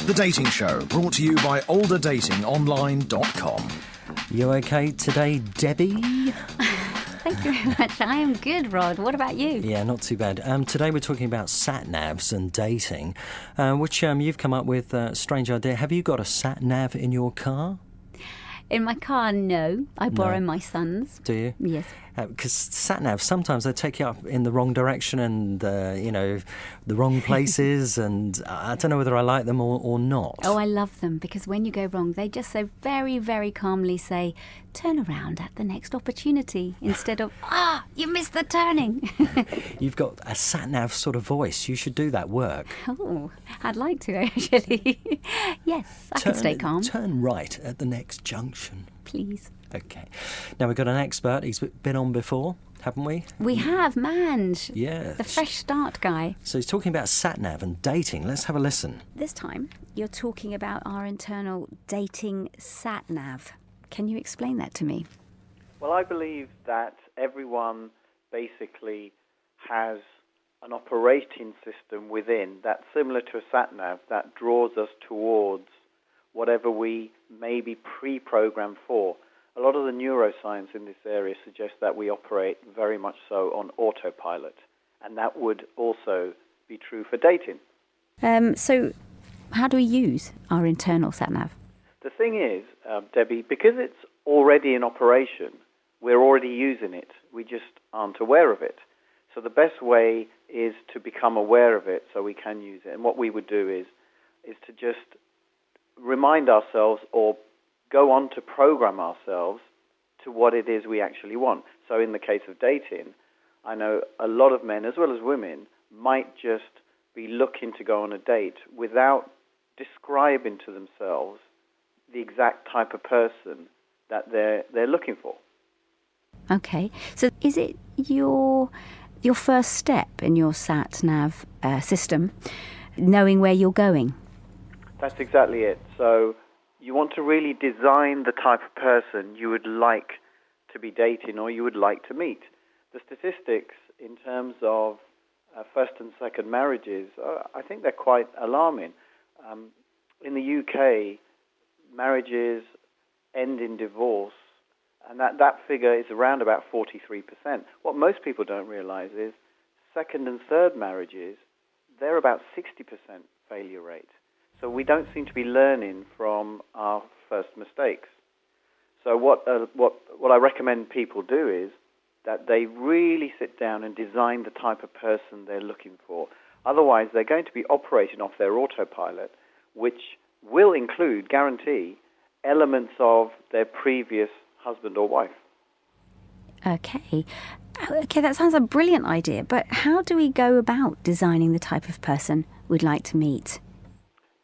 The Dating Show, brought to you by olderdatingonline.com. You okay today, Debbie? Thank you very much. I am good, Rod. What about you? Yeah, not too bad. Today we're talking about sat-navs and dating, which you've come up with a strange idea. Have you got a sat-nav in your car? In my car, no. I borrow my son's. Do you? Yes. Because sat-navs, sometimes they take you up in the wrong direction and, the wrong places, and I don't know whether I like them or not. Oh, I love them, because when you go wrong, they just so very, very calmly say, turn around at the next opportunity, instead of, you missed the turning. You've got a sat-nav sort of voice. You should do that work. Oh, I'd like to, actually. Yes, I can stay calm. Turn right at the next junction. Please. Okay. Now, we've got an expert. He's been on before, haven't we? We have, Manj. Yes. The fresh start guy. So he's talking about sat-nav and dating. Let's have a listen. This time, you're talking about our internal dating sat-nav. Can you explain that to me? Well, I believe that everyone basically has an operating system within that's similar to a sat-nav that draws us towards whatever we may be pre-programmed for. A lot of the neuroscience in this area suggests that we operate very much so on autopilot, and that would also be true for dating. So how do we use our internal sat-nav? The thing is, Debbie, because it's already in operation, we're already using it. We just aren't aware of it. So the best way is to become aware of it so we can use it. And what we would do is to just remind ourselves or go on to program ourselves to what it is we actually want. So in the case of dating, I know a lot of men, as well as women, might just be looking to go on a date without describing to themselves the exact type of person that they're looking for. Okay, so is it your first step in your sat-nav system, knowing where you're going? That's exactly it. So you want to really design the type of person you would like to be dating or you would like to meet. The statistics in terms of first and second marriages, I think they're quite alarming. In the UK, marriages end in divorce, and that figure is around about 43%. What most people don't realize is second and third marriages, they're about 60% failure rate. So we don't seem to be learning from our first mistakes. So what I recommend people do is that they really sit down and design the type of person they're looking for. Otherwise, they're going to be operating off their autopilot, which will include, guarantee, elements of their previous husband or wife. Okay, that sounds a brilliant idea, but how do we go about designing the type of person we'd like to meet?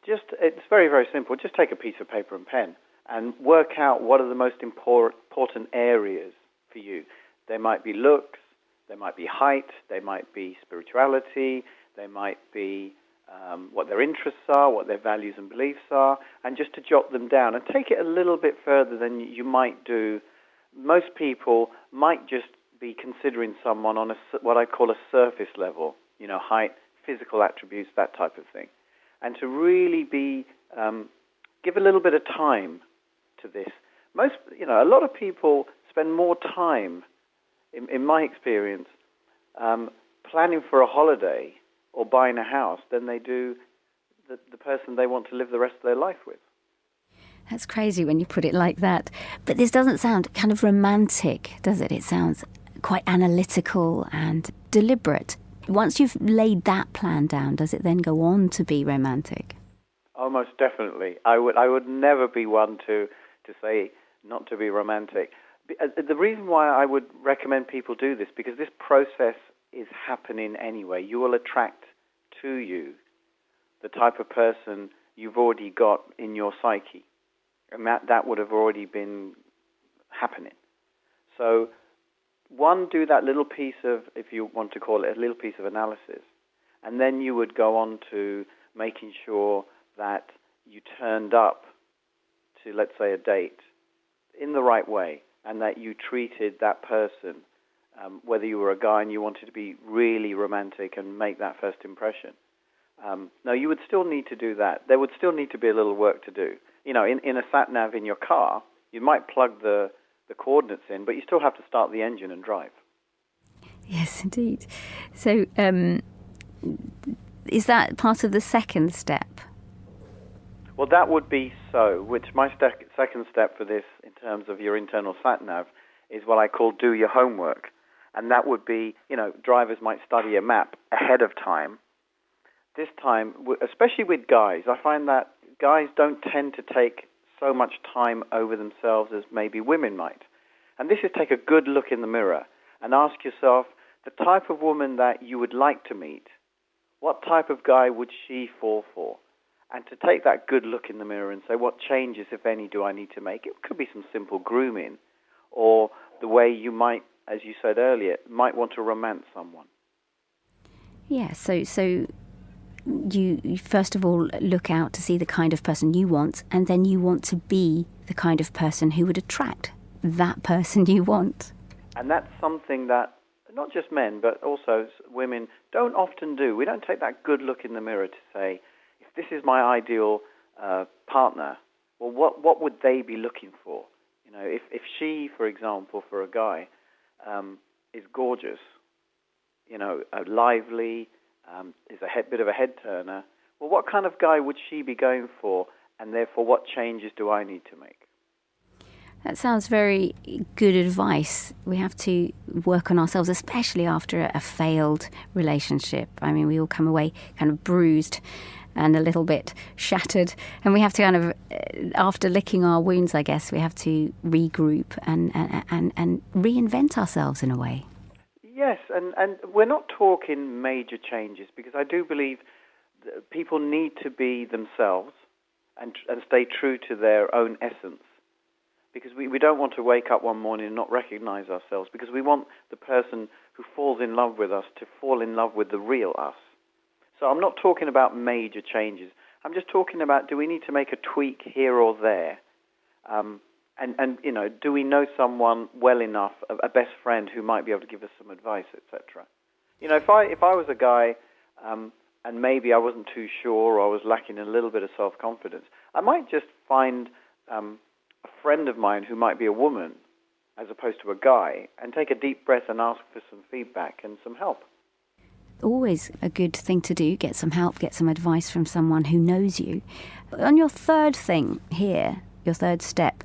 It's very, very simple. Just take a piece of paper and pen and work out what are the most important areas for you. There might be looks, there might be height, there might be spirituality, there might be what their interests are, what their values and beliefs are, and just to jot them down and take it a little bit further than you might do. Most people might just be considering someone on what I call a surface level, height, physical attributes, that type of thing. And to really give a little bit of time to this. A lot of people spend more time, in my experience, planning for a holiday or buying a house than they do the person they want to live the rest of their life with. That's crazy when you put it like that. But this doesn't sound kind of romantic, does it? It sounds quite analytical and deliberate. Once you've laid that plan down, does it then go on to be romantic? Oh, most definitely. I would never be one to say not to be romantic. The reason why I would recommend people do this, because this process is happening anyway. You will attract to you the type of person you've already got in your psyche. And that would have already been happening. So, one, do that little piece of, if you want to call it, a little piece of analysis. And then you would go on to making sure that you turned up to, let's say, a date in the right way, and that you treated that person, whether you were a guy and you wanted to be really romantic and make that first impression, No, you would still need to do that. There would still need to be a little work to do. In a sat-nav in your car, you might plug the coordinates in, but you still have to start the engine and drive. Yes, indeed. So is that part of the second step? Well, that would be so, which my second step for this, in terms of your internal sat-nav, is what I call do your homework. And that would be, drivers might study a map ahead of time. This time, especially with guys, I find that guys don't tend to take so much time over themselves as maybe women might. And this is take a good look in the mirror and ask yourself, the type of woman that you would like to meet, what type of guy would she fall for? And to take that good look in the mirror and say, what changes, if any, do I need to make? It could be some simple grooming, or the way you might, as you said earlier, might want to romance someone. Yeah, so you first of all look out to see the kind of person you want, and then you want to be the kind of person who would attract that person you want. And that's something that not just men, but also women don't often do. We don't take that good look in the mirror to say, if this is my ideal partner, well, what would they be looking for? If she, for example, for a guy, is gorgeous, lively, is a bit of a head turner, well, what kind of guy would she be going for? And therefore, what changes do I need to make? That sounds very good advice. We have to work on ourselves, especially after a failed relationship. I mean, we all come away kind of bruised and a little bit shattered. And we have to kind of, after licking our wounds, I guess, we have to regroup and reinvent ourselves in a way. Yes, and we're not talking major changes, because I do believe that people need to be themselves and stay true to their own essence. Because we don't want to wake up one morning and not recognize ourselves, because we want the person who falls in love with us to fall in love with the real us. So I'm not talking about major changes. I'm just talking about, do we need to make a tweak here or there? And do we know someone well enough, a best friend who might be able to give us some advice, etc. If I was a guy and maybe I wasn't too sure, or I was lacking a little bit of self-confidence, I might just find a friend of mine who might be a woman as opposed to a guy, and take a deep breath and ask for some feedback and some help. Always a good thing to do, get some help, get some advice from someone who knows you. On your third thing here, your third step,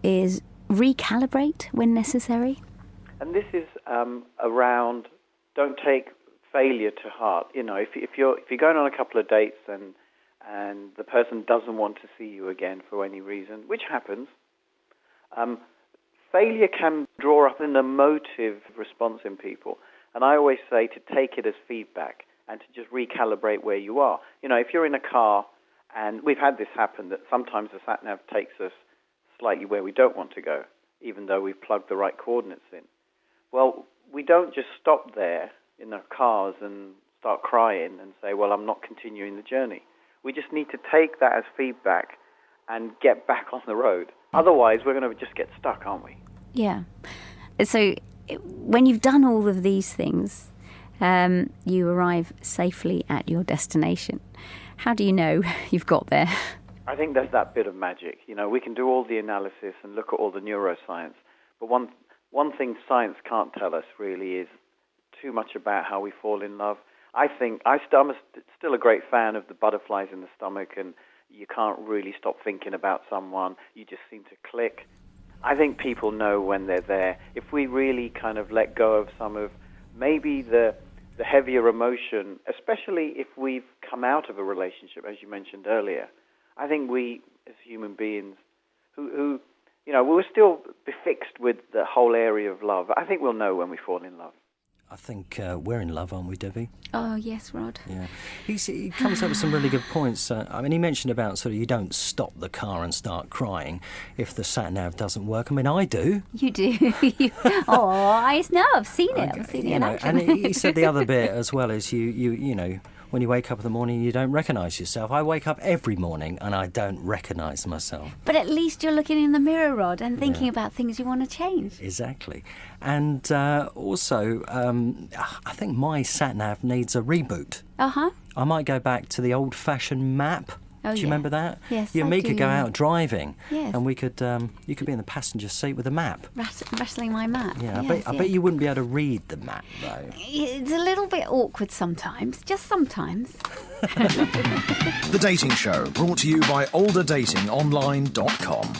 is recalibrate when necessary. And this is around, don't take failure to heart. If you're going on a couple of dates and the person doesn't want to see you again for any reason, which happens, failure can draw up an emotive response in people. And I always say to take it as feedback and to just recalibrate where you are. If you're in a car, and we've had this happen, that sometimes the sat-nav takes us slightly where we don't want to go, even though we've plugged the right coordinates in. Well, we don't just stop there in our cars and start crying and say, well, I'm not continuing the journey. We just need to take that as feedback and get back on the road. Otherwise, we're going to just get stuck, aren't we? Yeah. So when you've done all of these things, you arrive safely at your destination. How do you know you've got there? I think there's that bit of magic. We can do all the analysis and look at all the neuroscience, but one thing science can't tell us really is too much about how we fall in love. I'm still a great fan of the butterflies in the stomach, and you can't really stop thinking about someone. You just seem to click. I think people know when they're there. If we really kind of let go of some of maybe the heavier emotion, especially if we've come out of a relationship, as you mentioned earlier, I think we, as human beings, who we're still befixed with the whole area of love, I think we'll know when we fall in love. I think we're in love, aren't we, Debbie? Oh, yes, Rod. Yeah. He comes up with some really good points. He mentioned about sort of you don't stop the car and start crying if the sat-nav doesn't work. I mean, I do. You do. I know, I've seen it. I've seen it in action. And he said the other bit as well is you know, when you wake up in the morning, you don't recognise yourself. I wake up every morning and I don't recognise myself. But at least you're looking in the mirror, Rod, and thinking about things you want to change. Exactly. And also, I think my sat-nav needs a reboot. Uh-huh. I might go back to the old-fashioned map. Oh, do you remember that? Yes, You and I me could go do. out driving, Yes. and we could. You could be in the passenger seat with a map. Wrestling my map. Yeah, Yes, I bet you wouldn't be able to read the map though. It's a little bit awkward sometimes, just sometimes. The Dating Show, brought to you by olderdatingonline.com.